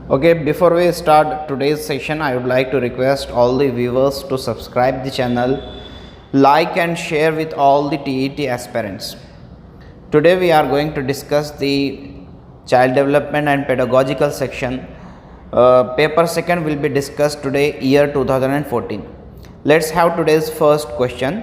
Okay, before we start today's session, I would like to request all the viewers to subscribe the channel, like and share with all the TET aspirants. Today we are going to discuss the child development and pedagogical section. Paper second will be discussed today, year 2014. Let's have today's first question.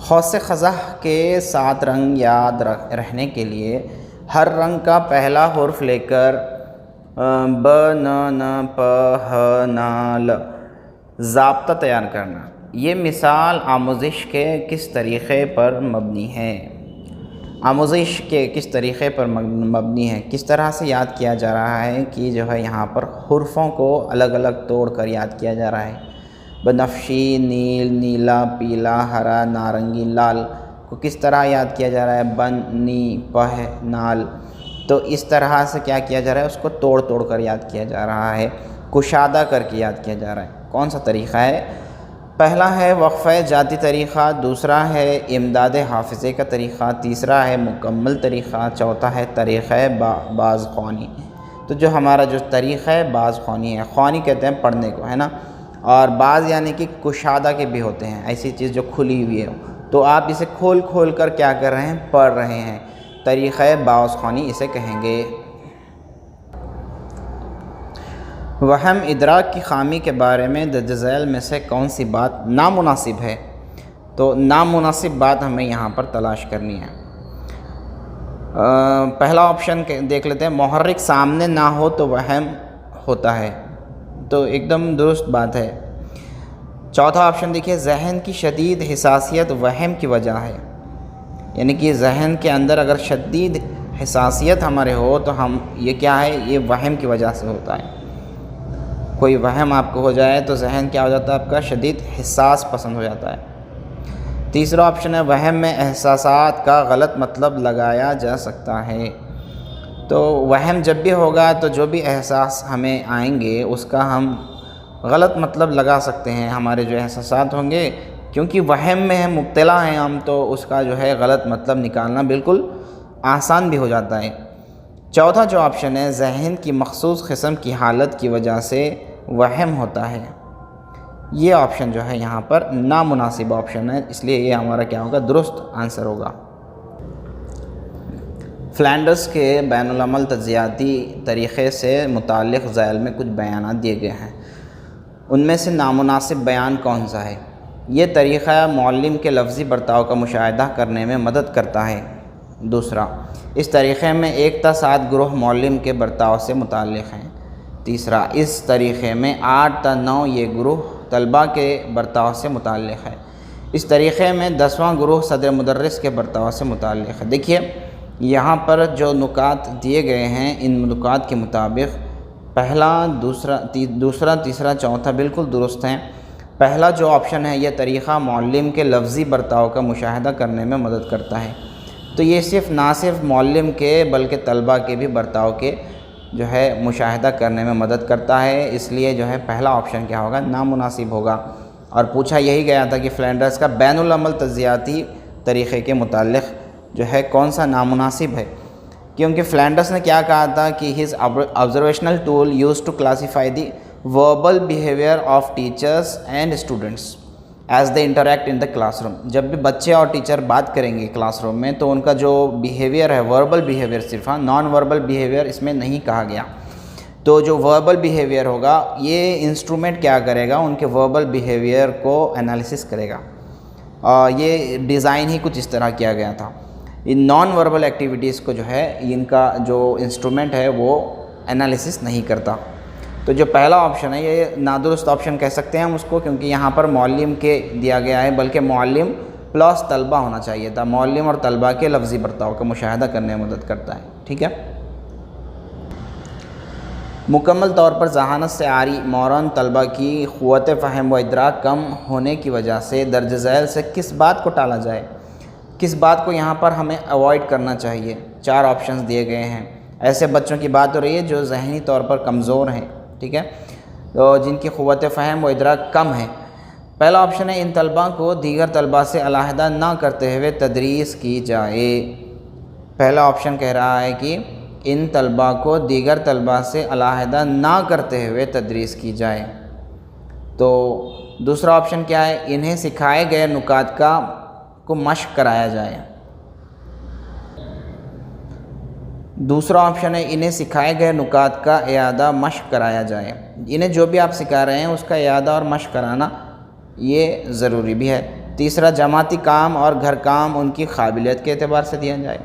حوص قزح کے 7 رنگ یاد رہنے کے لیے ہر رنگ کا پہلا حرف لے کر ب ن ن پ ہ ن ل ضابطہ تیار کرنا۔ یہ مثال آموزش کے کس طریقے پر مبنی ہے؟ آموزش کے کس طریقے پر مبنی ہے، کس طرح سے یاد کیا جا رہا ہے کہ جو ہے یہاں پر حرفوں کو الگ الگ توڑ کر یاد کیا جا رہا ہے۔ بنفشی، نیل، نیلا، پیلا، ہرا، نارنگی، لال کو کس طرح یاد کیا جا رہا ہے؟ بن، نی، پہ، نال۔ تو اس طرح سے کیا کیا جا رہا ہے، اس کو توڑ توڑ کر یاد کیا جا رہا ہے، کشادہ کر کے یاد کیا جا رہا ہے۔ کون سا طریقہ ہے؟ پہلا ہے وقفہ جاتی طریقہ، دوسرا ہے امداد حافظے کا طریقہ، تیسرا ہے مکمل طریقہ، چوتھا ہے طریقہ باز خوانی۔ تو جو ہمارا جو طریقہ ہے باز خوانی ہے، خوانی کہتے ہیں پڑھنے کو، ہے نا، اور باز یعنی کہ کشادہ کے بھی ہوتے ہیں، ایسی چیز جو کھلی ہوئی ہے، تو آپ اسے کھول کھول کر کیا کر رہے ہیں، پڑھ رہے ہیں، طریقہ باز خوانی اسے کہیں گے۔ وہم ادراک کی خامی کے بارے میں درج ذیل میں سے کون سی بات نامناسب ہے؟ تو نامناسب بات ہمیں یہاں پر تلاش کرنی ہے۔ پہلا آپشن دیکھ لیتے ہیں، محرک سامنے نہ ہو تو وہم ہوتا ہے، تو ایک دم درست بات ہے۔ چوتھا آپشن دیکھیے، ذہن کی شدید حساسیت وہم کی وجہ ہے، یعنی کہ ذہن کے اندر اگر شدید حساسیت ہمارے ہو تو یہ کیا ہے، یہ وہم کی وجہ سے ہوتا ہے۔ کوئی وہم آپ کو ہو جائے تو ذہن کیا ہو جاتا ہے، آپ کا شدید حساس پسند ہو جاتا ہے۔ تیسرا آپشن ہے، وہم میں احساسات کا غلط مطلب لگایا جا سکتا ہے۔ تو وہم جب بھی ہوگا تو جو بھی احساس ہمیں آئیں گے اس کا ہم غلط مطلب لگا سکتے ہیں، ہمارے جو احساسات ہوں گے، کیونکہ وہم میں ہم مبتلا ہیں ہم، تو اس کا جو ہے غلط مطلب نکالنا بالکل آسان بھی ہو جاتا ہے۔ چوتھا جو آپشن ہے، ذہن کی مخصوص قسم کی حالت کی وجہ سے وہم ہوتا ہے، یہ آپشن جو ہے یہاں پر نامناسب آپشن ہے، اس لیے یہ ہمارا کیا ہوگا، درست آنسر ہوگا۔ فلینڈرز کے بین العمل تجزیاتی طریقے سے متعلق ذیل میں کچھ بیانات دیے گئے ہیں، ان میں سے نامناسب بیان کون سا ہے؟ یہ طریقہ معلم کے لفظی برتاؤ کا مشاہدہ کرنے میں مدد کرتا ہے۔ دوسرا، اس طریقے میں 1 تا 7 گروہ معلم کے برتاؤ سے متعلق ہیں۔ تیسرا، اس طریقے میں 8 تا 9 یہ گروہ طلباء کے برتاؤ سے متعلق ہے۔ اس طریقے میں 10واں گروہ صدر مدرس کے برتاؤ سے متعلق ہے۔ دیکھیے یہاں پر جو نکات دیے گئے ہیں، ان نکات کے مطابق پہلا، دوسرا، تیسرا، چوتھا بالکل درست ہیں۔ پہلا جو آپشن ہے، یہ طریقہ معلم کے لفظی برتاؤ کا مشاہدہ کرنے میں مدد کرتا ہے، تو یہ نہ صرف معلم کے بلکہ طلباء کے بھی برتاؤ کے جو ہے مشاہدہ کرنے میں مدد کرتا ہے، اس لیے جو ہے پہلا آپشن کیا ہوگا، نامناسب ہوگا۔ اور پوچھا یہی گیا تھا کہ فلینڈرز کا بین العمل تجزیاتی طریقے کے متعلق جو ہے کون سا نامناسب ہے، کیونکہ فلینڈرز نے کیا کہا تھا کہ his observational tool used to classify the verbal behavior of teachers and students as they interact in the classroom۔ جب بھی بچے اور ٹیچر بات کریں گے کلاس روم میں تو ان کا جو بیہیویئر ہے، وربل بیہیویئر صرف، نان وربل بیہیویئر اس میں نہیں کہا گیا، تو جو وربل بیہیویئر ہوگا یہ انسٹرومنٹ کیا کرے گا، ان کے وربل بیہیویئر کو انالیسس کرے گا، اور یہ ڈیزائن ہی کچھ اس طرح کیا گیا تھا۔ ان نان وربل ایکٹیویٹیز کو جو ہے ان کا جو انسٹرومنٹ ہے وہ انالیسس نہیں کرتا، تو جو پہلا آپشن ہے یہ نادرست آپشن کہہ سکتے ہیں ہم اس کو، کیونکہ یہاں پر معلم کے دیا گیا ہے، بلکہ معلم پلس طلبہ ہونا چاہیے تھا، معلم اور طلبہ کے لفظی برتاؤ کا مشاہدہ کرنے میں مدد کرتا ہے، ٹھیک ہے۔ مکمل طور پر ذہانت سے عاری مورن طلبہ کی قوت فہم و ادراک کم ہونے کی وجہ سے درج ذیل سے کس بات کو ٹالا جائے، کس بات کو یہاں پر ہمیں اوائڈ کرنا چاہیے؟ 4 آپشنز دیے گئے ہیں۔ ایسے بچوں کی بات ہو رہی ہے جو ذہنی طور پر کمزور ہیں، ٹھیک ہے، تو جن کی قوت فہم و ادراک کم ہے۔ پہلا آپشن ہے، ان طلباء کو دیگر طلباء سے علیحدہ نہ کرتے ہوئے تدریس کی جائے۔ پہلا آپشن کہہ رہا ہے کہ ان طلباء کو دیگر طلباء سے علیحدہ نہ کرتے ہوئے تدریس کی جائے۔ تو دوسرا آپشن کیا ہے، انہیں سکھائے گئے نکات کو مشق کرایا جائے۔ دوسرا آپشن ہے، انہیں سکھائے گئے نکات کا اعادہ مشق کرایا جائے۔ انہیں جو بھی آپ سکھا رہے ہیں اس کا اعادہ اور مشق کرانا یہ ضروری بھی ہے۔ تیسرا جماعتی کام اور گھر کام ان کی قابلیت کے اعتبار سے دیا جائے۔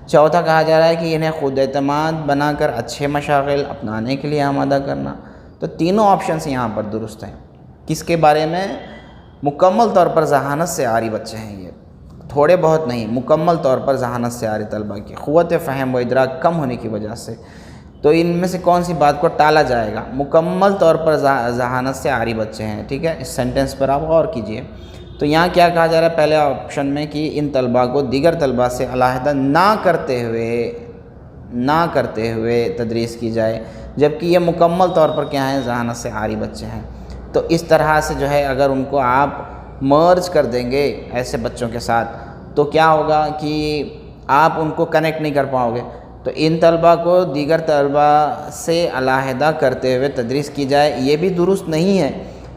چوتھا کہا جا رہا ہے کہ انہیں خود اعتماد بنا کر اچھے مشاغل اپنانے کے لیے آمادہ کرنا۔ تو تینوں آپشنس یہاں پر درست ہیں۔ کس کے بارے میں؟ مکمل طور پر ذہانت سے عاری بچے ہیں یہ، تھوڑے بہت نہیں، مکمل طور پر ذہانت سے عاری طلبہ کی قوت فہم و ادراک کم ہونے کی وجہ سے۔ تو ان میں سے کون سی بات کو ٹالا جائے گا؟ مکمل طور پر ذہانت سے عاری بچے ہیں، ٹھیک ہے؟ اس سینٹنس پر آپ غور کیجئے۔ تو یہاں کیا کہا جا رہا ہے پہلے آپشن میں کہ ان طلبہ کو دیگر طلبہ سے علیحدہ نہ کرتے ہوئے تدریس کی جائے، جبکہ یہ مکمل طور پر کیا ہیں؟ ذہانت سے عاری بچے ہیں۔ تو اس طرح سے جو ہے اگر ان کو آپ مرج کر دیں گے ایسے بچوں کے ساتھ تو کیا ہوگا کہ آپ ان کو کنیکٹ نہیں کر پاؤ گے۔ تو ان طلبہ کو دیگر طلبہ سے علیحدہ کرتے ہوئے تدریس کی جائے، یہ بھی درست نہیں ہے،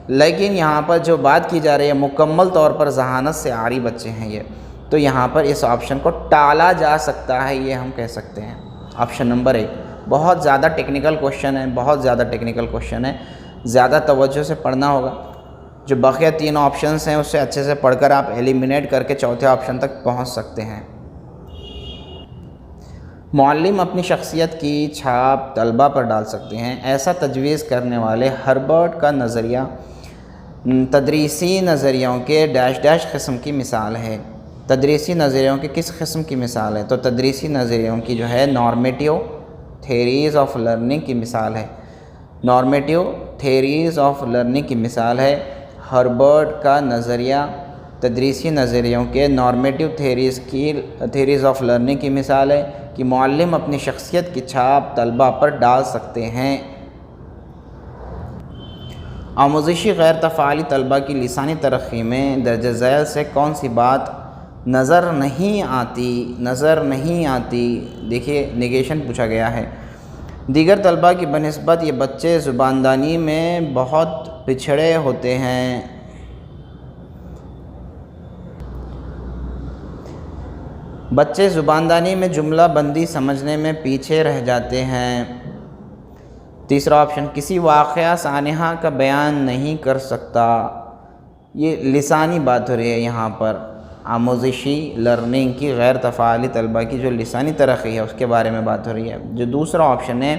لیکن یہاں پر جو بات کی جا رہی ہے مکمل طور پر ذہانت سے عاری بچے ہیں یہ، تو یہاں پر اس آپشن کو ٹالا جا سکتا ہے، یہ ہم کہہ سکتے ہیں۔ آپشن نمبر 1 بہت زیادہ ٹیکنیکل کوشچن ہے، بہت زیادہ ٹیکنیکل کوشچن ہے، زیادہ توجہ سے پڑھنا ہوگا۔ جو بقیہ تینوں آپشنس ہیں اس سے اچھے سے پڑھ کر آپ ایلیمینیٹ کر کے چوتھے آپشن تک پہنچ سکتے ہیں۔ معلم اپنی شخصیت کی چھاپ طلبہ پر ڈال سکتے ہیں، ایسا تجویز کرنے والے ہربرٹ کا نظریہ تدریسی نظریوں کے ڈیش ڈیش قسم کی مثال ہے۔ تدریسی نظریوں کے کس قسم کی مثال ہے؟ تو تدریسی نظریوں کی جو ہے نارمیٹیو تھیریز آف لرننگ کی مثال ہے۔ نارمیٹیو تھیریز آف لرننگ کی مثال ہے۔ ہربرٹ کا نظریہ تدریسی نظریوں کے نارمیٹیو تھیریز آف لرننگ کی مثال ہے کہ معلم اپنی شخصیت کی چھاپ طلبہ پر ڈال سکتے ہیں۔ آموزشی غیر تفاعلی طلبہ کی لسانی ترقی میں درجہ ذیل سے کون سی بات نظر نہیں آتی؟ دیکھیے نیگیشن پوچھا گیا ہے۔ دیگر طلبہ کی بنسبت یہ بچے زباندانی میں بہت پچھڑے ہوتے ہیں۔ بچے زباندانی میں جملہ بندی سمجھنے میں پیچھے رہ جاتے ہیں۔ تیسرا آپشن کسی واقعہ سانحہ کا بیان نہیں کر سکتا۔ یہ لسانی بات ہو رہی ہے یہاں پر، آموزشی لرننگ کی غیر تفاعلی طلبہ کی جو لسانی ترقی ہے اس کے بارے میں بات ہو رہی ہے۔ جو دوسرا آپشن ہے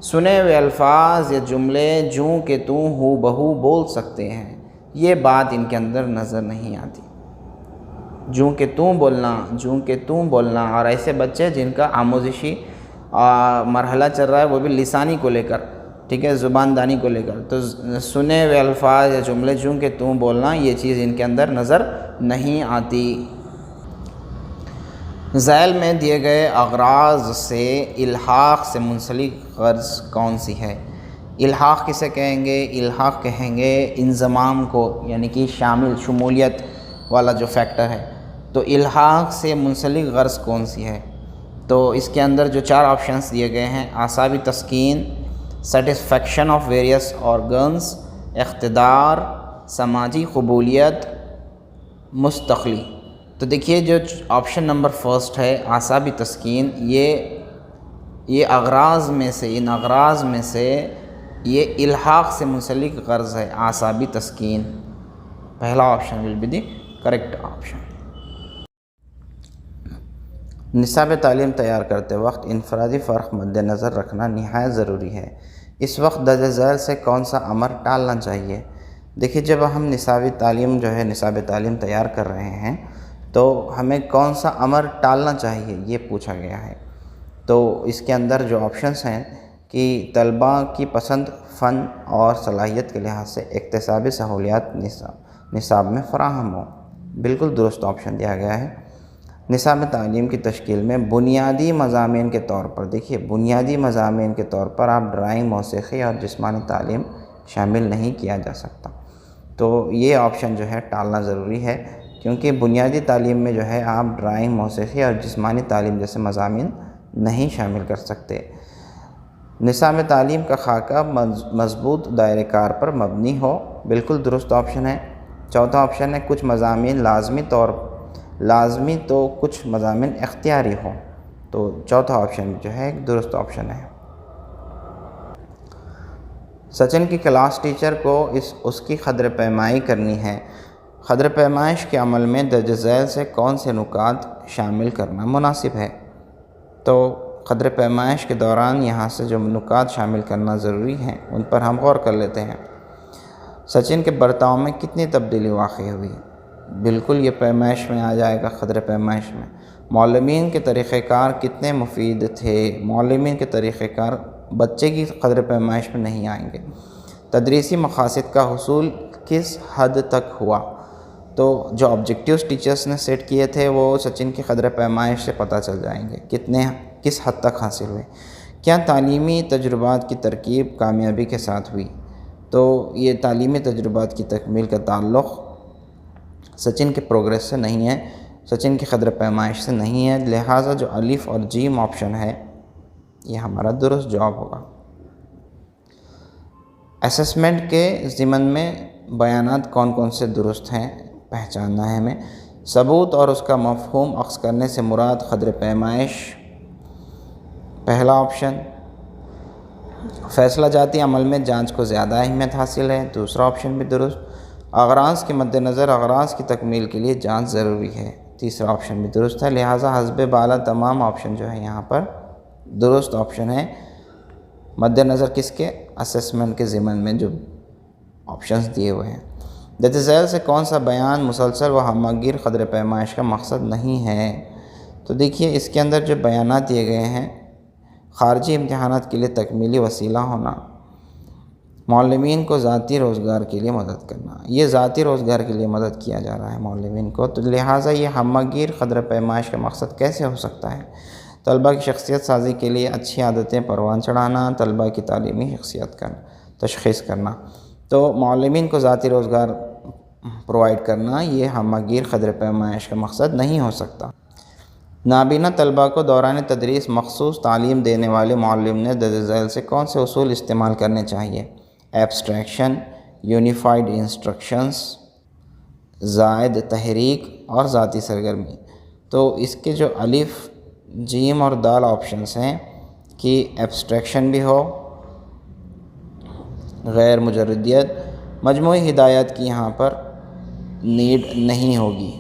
سنے ہوئے الفاظ یا جملے جوں کہ توں ہو بہو بول سکتے ہیں، یہ بات ان کے اندر نظر نہیں آتی۔ جوں کہ توں بولنا اور ایسے بچے جن کا آموزشی مرحلہ چل رہا ہے وہ بھی لسانی کو لے کر، ٹھیک ہے، زباندانی کو لے کر، تو سنے ہوئے الفاظ یا جملے جوں کہ توں بولنا یہ چیز ان کے اندر نظر نہیں آتی۔ ذیل میں دیے گئے اغراض سے الحاق سے منسلک غرض کون سی ہے؟ الحاق کسے کہیں گے؟ الحاق کہیں گے انضمام کو، یعنی کہ شمولیت والا جو فیکٹر ہے۔ تو الحاق سے منسلک غرض کون سی ہے؟ تو اس کے اندر جو 4 آپشنس دیے گئے ہیں، اعصابی تسکین، سیٹسفیکشن آف ویریس آرگنز، اقتدار، سماجی قبولیت، مستقلی۔ تو دیکھیے جو آپشن نمبر 1 ہے اعصابی تسکین، یہ اغراض میں سے، ان اغراض میں سے یہ الحاق سے منسلک غرض ہے، اعصابی تسکین۔ پہلا option will be the correct option. نصاب تعلیم تیار کرتے وقت انفرادی فرق مد نظر رکھنا نہایت ضروری ہے۔ اس وقت درجہ ذیل سے کون سا امر ٹالنا چاہیے؟ دیکھیے جب ہم نصاب تعلیم تیار کر رہے ہیں تو ہمیں کون سا امر ٹالنا چاہیے یہ پوچھا گیا ہے۔ تو اس کے اندر جو آپشنس ہیں کہ طلبہ کی پسند، فن اور صلاحیت کے لحاظ سے اکتسابی سہولیات نصاب میں فراہم ہوں، بالکل درست آپشن دیا گیا ہے۔ نصاب تعلیم کی تشکیل میں بنیادی مضامین کے طور پر، دیکھیے بنیادی مضامین کے طور پر آپ ڈرائنگ، موسیقی اور جسمانی تعلیم شامل نہیں کیا جا سکتا۔ تو یہ آپشن جو ہے ٹالنا ضروری ہے، کیونکہ بنیادی تعلیم میں جو ہے آپ ڈرائنگ، موسیقی اور جسمانی تعلیم جیسے مضامین نہیں شامل کر سکتے۔ نصاب تعلیم کا خاکہ مضبوط دائرۂ کار پر مبنی ہو، بالکل درست آپشن ہے۔ چوتھا آپشن ہے کچھ مضامین لازمی تو کچھ مضامین اختیاری ہو، تو چوتھا آپشن جو ہے ایک درست آپشن ہے۔ سچن کی کلاس ٹیچر کو اس کی قدر پیمائی کرنی ہے۔ خدر پیمائش کے عمل میں درج ذیل سے کون سے نکات شامل کرنا مناسب ہے؟ تو خدر پیمائش کے دوران یہاں سے جو نکات شامل کرنا ضروری ہیں ان پر ہم غور کر لیتے ہیں۔ سچن کے برتاؤ میں کتنی تبدیلی واقع ہوئی؟ بالکل یہ پیمائش میں آ جائے گا، خدر پیمائش میں۔ معلمین کے طریقہ کار کتنے مفید تھے؟ معلمین کے طریقہ کار بچے کی خدر پیمائش میں نہیں آئیں گے۔ تدریسی مقاصد کا حصول کس حد تک ہوا؟ تو جو آبجیکٹیوز ٹیچرز نے سیٹ کیے تھے وہ سچن کی خدر پیمائش سے پتہ چل جائیں گے، کس حد تک حاصل ہوئے۔ کیا تعلیمی تجربات کی ترکیب کامیابی کے ساتھ ہوئی؟ تو یہ تعلیمی تجربات کی تکمیل کا تعلق سچن کے پروگریس سے نہیں ہے، سچن کی خدر پیمائش سے نہیں ہے، لہٰذا جو الف اور جیم آپشن ہے یہ ہمارا درست جواب ہوگا۔ اسسمنٹ کے ضمن میں بیانات کون کون سے درست ہیں پہچاننا ہے ہمیں۔ ثبوت اور اس کا مفہوم اخذ کرنے سے مراد خدر پیمائش، پہلا آپشن۔ فیصلہ جاتی عمل میں جانچ کو زیادہ اہمیت حاصل ہے، دوسرا آپشن بھی درست۔ اغراض کے مد نظر اغراض کی تکمیل کے لیے جانچ ضروری ہے، تیسرا آپشن بھی درست ہے، لہٰذا حسب بالا تمام آپشن جو ہے یہاں پر درست آپشن ہے۔ مد نظر کس کے؟ اسسمنٹ کے ضمن میں جو آپشنز دیے ہوئے ہیں۔ درج ذیل سے کون سا بیان مسلسل و ہمہ گیر خدر پیمائش کا مقصد نہیں ہے؟ تو دیکھیے اس کے اندر جو بیانات دیے گئے ہیں، خارجی امتحانات کے لیے تکمیلی وسیلہ ہونا، معلمین کو ذاتی روزگار کے لیے مدد کرنا، یہ ذاتی روزگار کے لیے مدد کیا جا رہا ہے معلمین کو، تو لہٰذا یہ ہمہ گیر خدر پیمائش کا مقصد کیسے ہو سکتا ہے؟ طلبہ کی شخصیت سازی کے لیے اچھی عادتیں پروان چڑھانا، طلبہ کی تعلیمی شخصیت کا تشخیص کرنا، تو معلمین کو ذاتی روزگار پرووائڈ کرنا یہ ہمہ گیر خدر پیمائش کا مقصد نہیں ہو سکتا۔ نابینا طلبہ کو دوران تدریس مخصوص تعلیم دینے والے معلم نے درج ذیل سے کون سے اصول استعمال کرنے چاہیے؟ ایبسٹریکشن، یونیفائڈ انسٹرکشنز، زائد تحریک اور ذاتی سرگرمی۔ تو اس کے جو الف، جیم اور دال آپشنز ہیں کہ ایبسٹریکشن بھی ہو، غیر مجردیت، مجموعی ہدایات کی یہاں پر نیڈ نہیں ہوگی،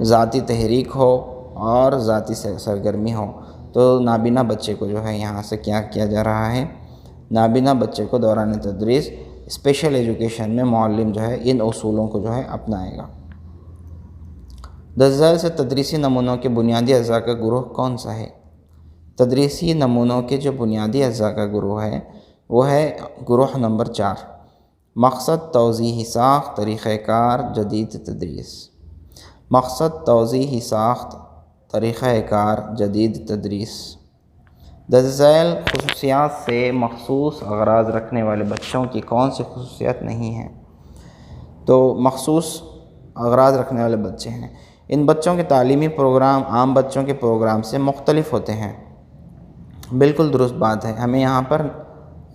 ذاتی تحریک ہو اور ذاتی سرگرمی ہو۔ تو نابینا بچے کو جو ہے یہاں سے کیا کیا جا رہا ہے؟ نابینا بچے کو دوران تدریس اسپیشل ایجوکیشن میں معلم جو ہے ان اصولوں کو جو ہے اپنائے گا۔ درج ذیل سے تدریسی نمونوں کے بنیادی اجزاء کا گروہ کون سا ہے؟ تدریسی نمونوں کے جو بنیادی اجزاء کا گروہ ہے وہ ہے گروہ نمبر 4، مقصد، توضیحی ساخت، طریقہ کار، جدید تدریس۔ مقصد، توضیحی ساخت، طریقہ کار، جدید تدریس۔ درج ذیل خصوصیات سے مخصوص اغراض رکھنے والے بچوں کی کون سی خصوصیات نہیں ہیں؟ تو مخصوص اغراض رکھنے والے بچے ہیں، ان بچوں کے تعلیمی پروگرام عام بچوں کے پروگرام سے مختلف ہوتے ہیں۔ بالکل درست بات ہے، ہمیں یہاں پر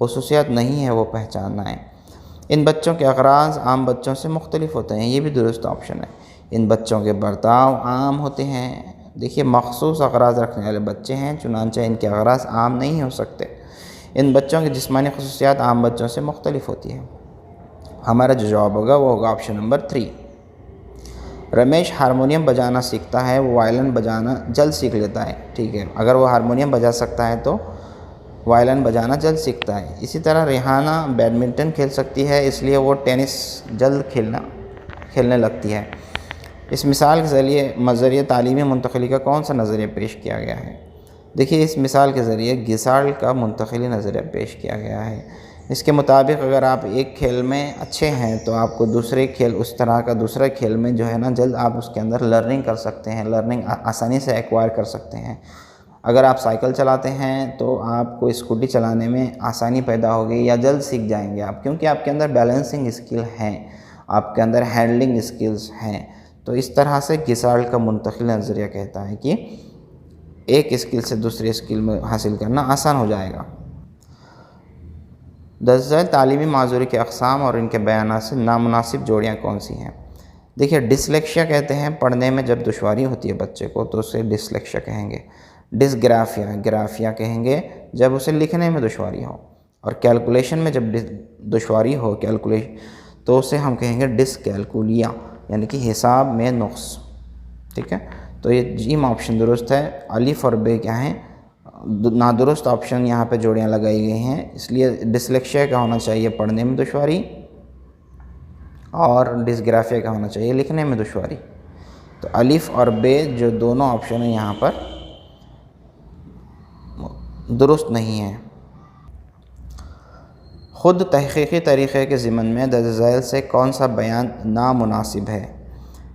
خصوصیات نہیں ہے وہ پہچاننا ہے۔ ان بچوں کے اغراض عام بچوں سے مختلف ہوتے ہیں، یہ بھی درست آپشن ہے۔ ان بچوں کے برتاؤ عام ہوتے ہیں۔ دیکھیے مخصوص اغراض رکھنے والے بچے ہیں، چنانچہ ان کے اغراض عام نہیں ہو سکتے۔ ان بچوں کی جسمانی خصوصیات عام بچوں سے مختلف ہوتی ہیں۔ ہمارا جو جواب ہوگا وہ ہوگا آپشن نمبر 3۔ رمیش ہارمونیم بجانا سیکھتا ہے، وہ وائلن بجانا جلد سیکھ لیتا ہے، ٹھیک ہے، اگر وہ ہارمونیم بجا سکتا ہے تو وائلن بجانا جلد سیکھتا ہے۔ اسی طرح ریحانہ بیڈمنٹن کھیل سکتی ہے، اس لیے وہ ٹینس جلد کھیلنے لگتی ہے۔ اس مثال کے ذریعے تعلیمی منتقلی کا کون سا نظریہ پیش کیا گیا ہے؟ دیکھیے اس مثال کے ذریعے گیسارڈ کا منتقلی نظریہ پیش کیا گیا ہے۔ اس کے مطابق اگر آپ ایک کھیل میں اچھے ہیں تو آپ کو دوسرے کھیل اس طرح کا دوسرے کھیل میں جو ہے نا جلد آپ اس کے اندر لرننگ کر سکتے ہیں، لرننگ آسانی سے ایکوائر کر سکتے ہیں۔ اگر آپ سائیکل چلاتے ہیں تو آپ کو اسکوٹی چلانے میں آسانی پیدا ہوگی یا جلد سیکھ جائیں گے آپ، کیونکہ آپ کے اندر بیلنسنگ اسکل ہیں، آپ کے اندر ہینڈلنگ اسکلز ہیں۔ تو اس طرح سے گیسارڈ کا منتقلی نظریہ کہتا ہے کہ ایک اسکل سے دوسری اسکل میں حاصل کرنا آسان ہو جائے گا۔ درج ذیل تعلیمی معذوری کے اقسام اور ان کے بیانات سے نامناسب جوڑیاں کون سی ہیں؟ دیکھیے ڈسلیکشیا کہتے ہیں پڑھنے میں جب دشواری ہوتی ہے بچے کو تو اسے ڈسلیکشیا کہیں گے۔ گرافیا کہیں گے جب اسے لکھنے میں دشواری ہو، اور کیلکولیشن میں جب دشواری ہو تو اسے ہم کہیں گے ڈسکیلکولیا، یعنی کہ حساب میں نقص، ٹھیک ہے. تو یہ جیم آپشن درست ہے. الف اور بے کیا ہیں؟ نادرست آپشن یہاں پہ جوڑیاں لگائی گئی ہیں، اس لیے ڈسلیکشیا کا ہونا چاہیے پڑھنے میں دشواری، اور ڈسگرافیا کا ہونا چاہیے لکھنے میں دشواری. تو الف اور بے جو دونوں آپشن ہیں یہاں پر درست نہیں ہیں. خود تحقیقی طریقے کے ضمن میں درج ذیل سے کون سا بیان نامناسب ہے؟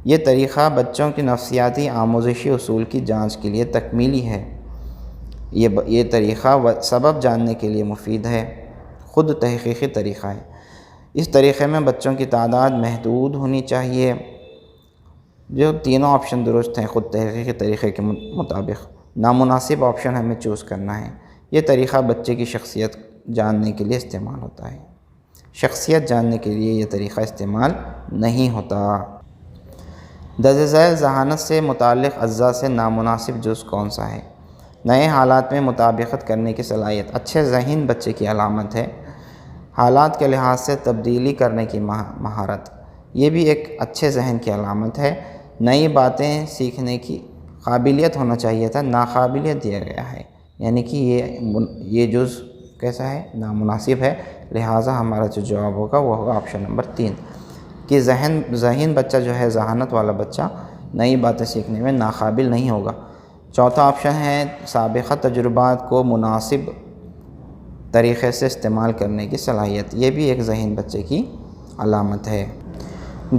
یہ طریقہ بچوں کی نفسیاتی آموزشی اصول کی جانچ کے لیے تکمیلی ہے. یہ طریقہ سبب جاننے کے لیے مفید ہے. خود تحقیقی طریقہ ہے. اس طریقے میں بچوں کی تعداد محدود ہونی چاہیے. جو تینوں آپشن درست ہیں خود تحقیقی طریقے کے مطابق. نامناسب آپشن ہمیں چوز کرنا ہے. یہ طریقہ بچے کی شخصیت جاننے کے لیے استعمال ہوتا ہے. شخصیت جاننے کے لیے یہ طریقہ استعمال نہیں ہوتا. درج ذیل ذہانت سے متعلق اجزاء سے نامناسب جز کون سا ہے؟ نئے حالات میں مطابقت کرنے کی صلاحیت اچھے ذہین بچے کی علامت ہے. حالات کے لحاظ سے تبدیلی کرنے کی مہارت، یہ بھی ایک اچھے ذہن کی علامت ہے. نئی باتیں سیکھنے کی قابلیت ہونا چاہیے تھا، ناقابلیت دیا گیا ہے، یعنی کہ یہ جز کیسا ہے؟ نامناسب ہے. لہٰذا ہمارا جو جواب ہوگا وہ ہوگا آپشن نمبر 3 کہ ذہین بچہ جو ہے، ذہانت والا بچہ نئی باتیں سیکھنے میں ناقابل نہیں ہوگا. چوتھا آپشن ہے سابقہ تجربات کو مناسب طریقے سے استعمال کرنے کی صلاحیت، یہ بھی ایک ذہین بچے کی علامت ہے.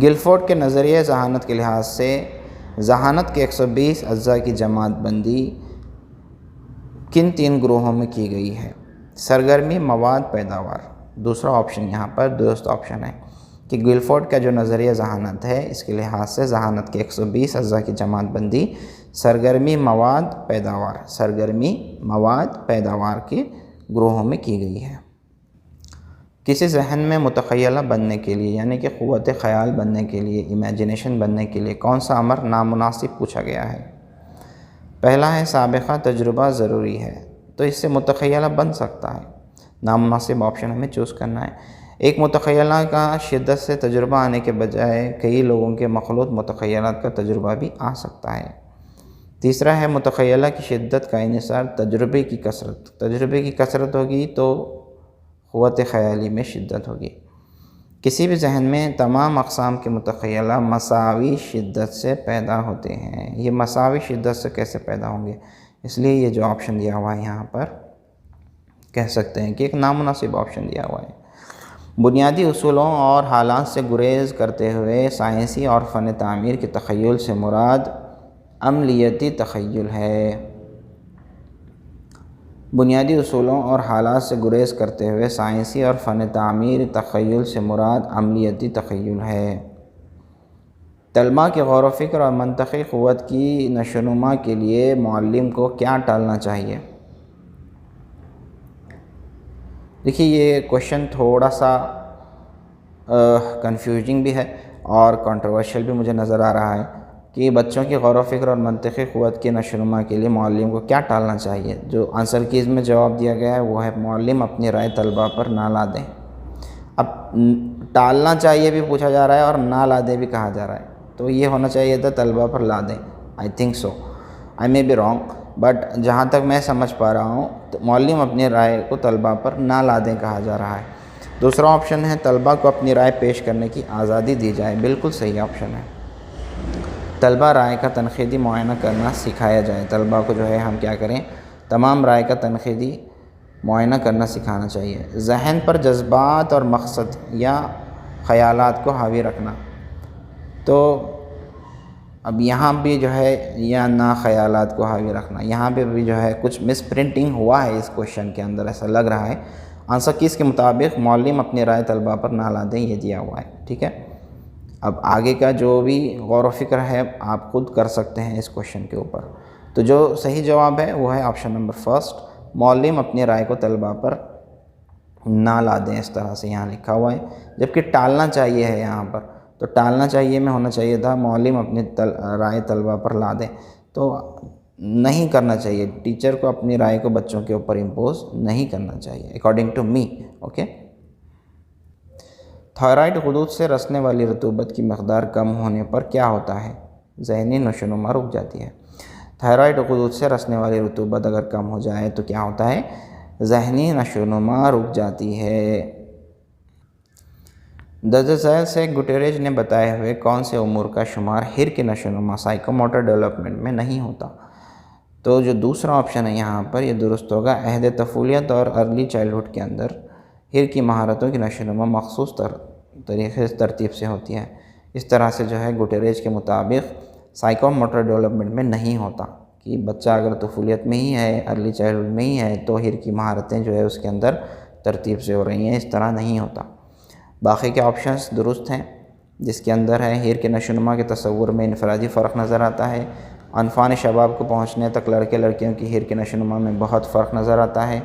گلفورڈ کے نظریہ ذہانت کے لحاظ سے ذہانت کے 120 اجزاء کی جماعت بندی کن 3 گروہوں میں کی گئی ہے؟ سرگرمی، مواد، پیداوار. دوسرا آپشن یہاں پر درست آپشن ہے کہ گلفورڈ کا جو نظریہ ذہانت ہے اس کے لحاظ سے ذہانت کے 120 اجزاء کی جماعت بندی سرگرمی، مواد، پیداوار، سرگرمی، مواد، پیداوار کے گروہوں میں کی گئی ہے. کسی ذہن میں متخیلہ بننے کے لیے، یعنی کہ قوت خیال بننے کے لیے، امیجنیشن بننے کے لیے کون سا امر نامناسب پوچھا گیا ہے؟ پہلا ہے سابقہ تجربہ ضروری ہے، تو اس سے متخیلہ بن سکتا ہے. نامناسب آپشن ہمیں چوز کرنا ہے. ایک متخیلہ کا شدت سے تجربہ آنے کے بجائے کئی لوگوں کے مخلوط متخیلات کا تجربہ بھی آ سکتا ہے. تیسرا ہے متخیلہ کی شدت کا انحصار تجربے کی کثرت. تجربے کی کثرت ہوگی تو قوت خیالی میں شدت ہوگی. کسی بھی ذہن میں تمام اقسام کے متخیلہ مساوی شدت سے پیدا ہوتے ہیں. یہ مساوی شدت سے کیسے پیدا ہوں گے؟ اس لیے یہ جو آپشن دیا ہوا ہے یہاں پر کہہ سکتے ہیں کہ ایک نامناسب آپشن دیا ہوا ہے. بنیادی اصولوں اور حالات سے گریز کرتے ہوئے سائنسی اور فن تعمیر کے تخیل سے مراد عملیاتی تخیل ہے. بنیادی اصولوں اور حالات سے گریز کرتے ہوئے سائنسی اور فن تعمیر تخیل سے مراد عملیاتی تخیل ہے. طلباء کی غور و فکر اور منطقی قوت کی نشوونما کے لیے معلم کو کیا ٹالنا چاہیے؟ دیکھیے یہ کوشچن تھوڑا سا کنفیوزنگ بھی ہے اور کنٹروورشل بھی مجھے نظر آ رہا ہے کہ بچوں کی غور و فکر اور منطقی قوت کی نشوونما کے لیے معلم کو کیا ٹالنا چاہیے. جو آنسر کیز میں جواب دیا گیا ہے وہ ہے معلم اپنی رائے طلباء پر نہ لا دیں. اب ٹالنا چاہیے بھی پوچھا جا رہا ہے اور نہ لا دیں بھی کہا جا رہا ہے، تو یہ ہونا چاہیے تھا طلباء پر لا دیں. I think so, I may be wrong, but جہاں تک میں سمجھ پا رہا ہوں تو معلم اپنی رائے کو طلباء پر نہ لا دیں کہا جا رہا ہے. دوسرا آپشن ہے طلباء کو اپنی رائے پیش کرنے کی آزادی دی جائے. بالکل صحیح آپشن ہے. طلباء رائے کا تنقیدی معائنہ کرنا سکھایا جائے. طلباء کو جو ہے ہم کیا کریں، تمام رائے کا تنقیدی معائنہ کرنا سکھانا چاہیے. ذہن پر جذبات اور مقصد یا خیالات کو حاوی رکھنا. تو اب یہاں بھی جو ہے یا نہ خیالات کو حاوی رکھنا، یہاں پہ بھی جو ہے کچھ مس پرنٹنگ ہوا ہے اس کوشچن کے اندر، ایسا لگ رہا ہے. آنسر کیس کے مطابق معلم اپنی رائے طلباء پر نہ لا دیں یہ دیا ہوا ہے. ٹھیک ہے، اب آگے کا جو بھی غور و فکر ہے آپ خود کر سکتے ہیں اس کوشچن کے اوپر. تو جو صحیح جواب ہے وہ ہے آپشن نمبر 1، معلم اپنی رائے کو طلباء پر نہ لا دیں. اس طرح سے یہاں لکھا ہوا ہے، جبکہ ٹالنا چاہیے ہے یہاں پر. تو ٹالنا چاہیے میں ہونا چاہیے تھا معلم اپنی رائے طلباء پر لا دیں. تو نہیں کرنا چاہیے، ٹیچر کو اپنی رائے کو بچوں کے اوپر امپوز نہیں کرنا چاہیے according to me. Okay, thyroid غدود سے رسنے والی رطوبت کی مقدار کم ہونے پر کیا ہوتا ہے؟ ذہنی نشوونما رک جاتی ہے۔ تھائرائڈ غدود سے رسنے والی رطوبت اگر کم ہو جائے تو کیا ہوتا ہے؟ ذہنی نشوونما رک جاتی ہے۔ درج ذیل سے گٹیریج نے بتائے ہوئے کون سے امور کا شمار حرک نشوونما سائیکوموٹر ڈیولپمنٹ میں نہیں ہوتا؟ تو جو دوسرا آپشن ہے یہاں پر یہ درست ہوگا۔ عہد طفولیت اور ارلی چائلڈہڈ کے اندر حرکی مہارتوں کی نشوونما مخصوص طریقے سے ترتیب سے ہوتی ہے۔ اس طرح سے جو ہے گٹیریج کے مطابق سائیکوموٹر ڈیولپمنٹ میں نہیں ہوتا کہ بچہ اگر طفولیت میں ہی ہے، ارلی چائلڈہڈ میں ہی ہے تو حرکی مہارتیں جو ہے اس کے اندر ترتیب سے ہو رہی ہیں، اس طرح نہیں ہوتا۔ باقی کے آپشنز درست ہیں، جس کے اندر ہے حرک نشوونما کے تصور میں انفرادی فرق نظر آتا ہے، انفان شباب کو پہنچنے تک لڑکے لڑکیوں کی حرک نشوونما میں بہت فرق نظر آتا ہے،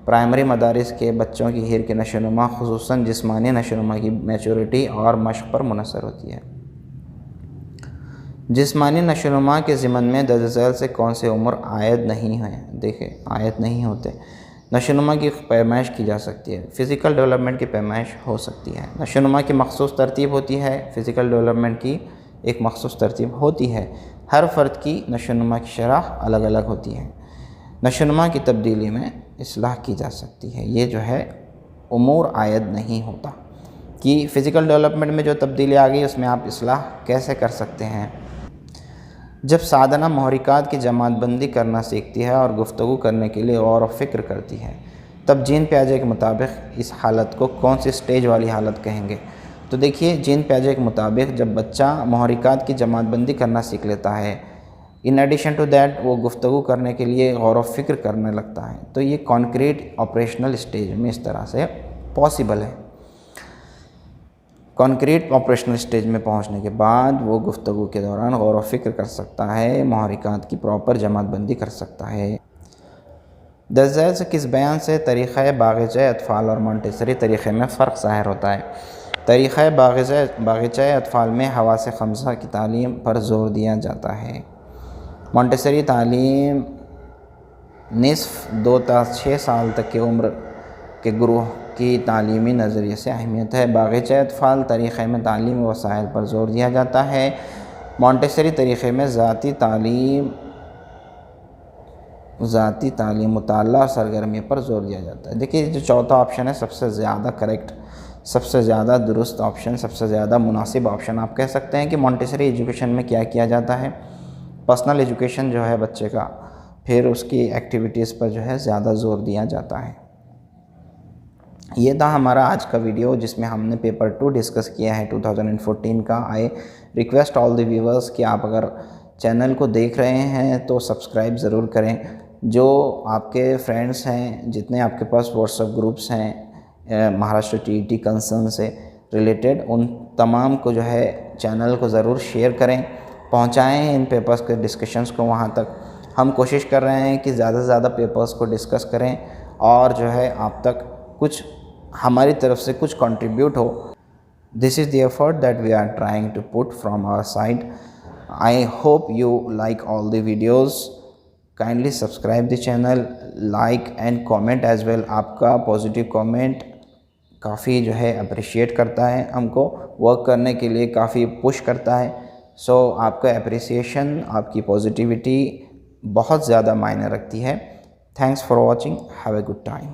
پرائمری مدارس کے بچوں کی حرک نشوونما خصوصاً جسمانی نشوونما کی میچورٹی اور مشق پر منحصر ہوتی ہے۔ جسمانی نشوونما کے ضمن میں درج ذیل سے کون سے امور عائد نہیں ہیں؟ دیکھیں عائد نہیں ہوتے۔ نشوونما کی پیمائش کی جا سکتی ہے، فزیکل ڈیولپمنٹ کی پیمائش ہو سکتی ہے، نشوونما کی مخصوص ترتیب ہوتی ہے، فزیکل ڈیولپمنٹ کی ایک مخصوص ترتیب ہوتی ہے، ہر فرد کی نشوونما کی شرح الگ الگ ہوتی ہے، نشوونما کی تبدیلی میں اصلاح کی جا سکتی ہے۔ یہ جو ہے امور عائد نہیں ہوتا کہ فزیکل ڈیولپمنٹ میں جو تبدیلی آ گئی اس میں آپ اصلاح کیسے کر سکتے ہیں۔ جب سادنہ محرکات کی جماعت بندی کرنا سیکھتی ہے اور گفتگو کرنے کے لیے غور و فکر کرتی ہے تب جین پیاجے کے مطابق اس حالت کو کون سی سٹیج والی حالت کہیں گے؟ تو دیکھیے جین پیاجے کے مطابق جب بچہ محرکات کی جماعت بندی کرنا سیکھ لیتا ہے، ان ایڈیشن ٹو دیٹ وہ گفتگو کرنے کے لیے غور و فکر کرنے لگتا ہے، تو یہ کانکریٹ آپریشنل سٹیج میں اس طرح سے پاسبل ہے۔ کانکریٹ آپریشنل سٹیج میں پہنچنے کے بعد وہ گفتگو کے دوران غور و فکر کر سکتا ہے، محرکات کی پراپر جماعت بندی کر سکتا ہے۔ درج ذیل سے کس بیان سے طریقہ باغچۂ اطفال اور مونٹیسری طریقے میں فرق ظاہر ہوتا ہے؟ طریقہ باغچۂ اطفال میں حواس خمسہ کی تعلیم پر زور دیا جاتا ہے، مونٹیسری تعلیم نصف 2 تا 6 سال تک کی عمر کے گروہ کی تعلیمی نظریے سے اہمیت ہے۔ باغچۂ اطفال طریقے میں تعلیمی وسائل پر زور دیا جاتا ہے، مونٹیسری طریقے میں ذاتی تعلیم مطالعہ اور سرگرمی پر زور دیا جاتا ہے۔ دیکھیے جو چوتھا آپشن ہے سب سے زیادہ کریکٹ، سب سے زیادہ درست آپشن، سب سے زیادہ مناسب آپشن آپ کہہ سکتے ہیں کہ مونٹیسری ایجوکیشن میں کیا کیا جاتا ہے؟ پرسنل ایجوکیشن جو ہے بچے کا، پھر اس کی ایکٹیویٹیز پر جو ہے زیادہ زور دیا جاتا ہے۔ یہ تھا ہمارا آج کا ویڈیو جس میں ہم نے پیپر 2 ڈسکس کیا ہے 2014 کا۔ I request all the viewers کہ آپ اگر چینل کو دیکھ رہے ہیں تو سبسکرائب ضرور کریں، جو آپ کے فرینڈس ہیں، جتنے آپ کے پاس واٹس ایپ گروپس ہیں مہاراشٹر TET کنسرن سے ریلیٹڈ، ان تمام کو جو ہے چینل کو ضرور شیئر کریں، پہنچائیں ان پیپرز کے ڈسکشنز کو وہاں تک۔ ہم کوشش کر رہے ہیں کہ زیادہ سے زیادہ پیپرز کو ڈسکس کریں اور جو ہے آپ تک کچھ ہماری طرف سے کچھ contribute who. This is the effort that we are trying to put from our side. I hope you like all the videos. Kindly subscribe the channel, like and comment as well. آپ کا positive comment کافی جو ہے appreciate کرتا ہے، ہم کو work کرنے کے لیے کافی پش کرتا ہے۔ سو آپ کا اپریسیشن، آپ کی پازیٹیوٹی بہت زیادہ معنی رکھتی ہے۔ Thanks for watching, have a good time.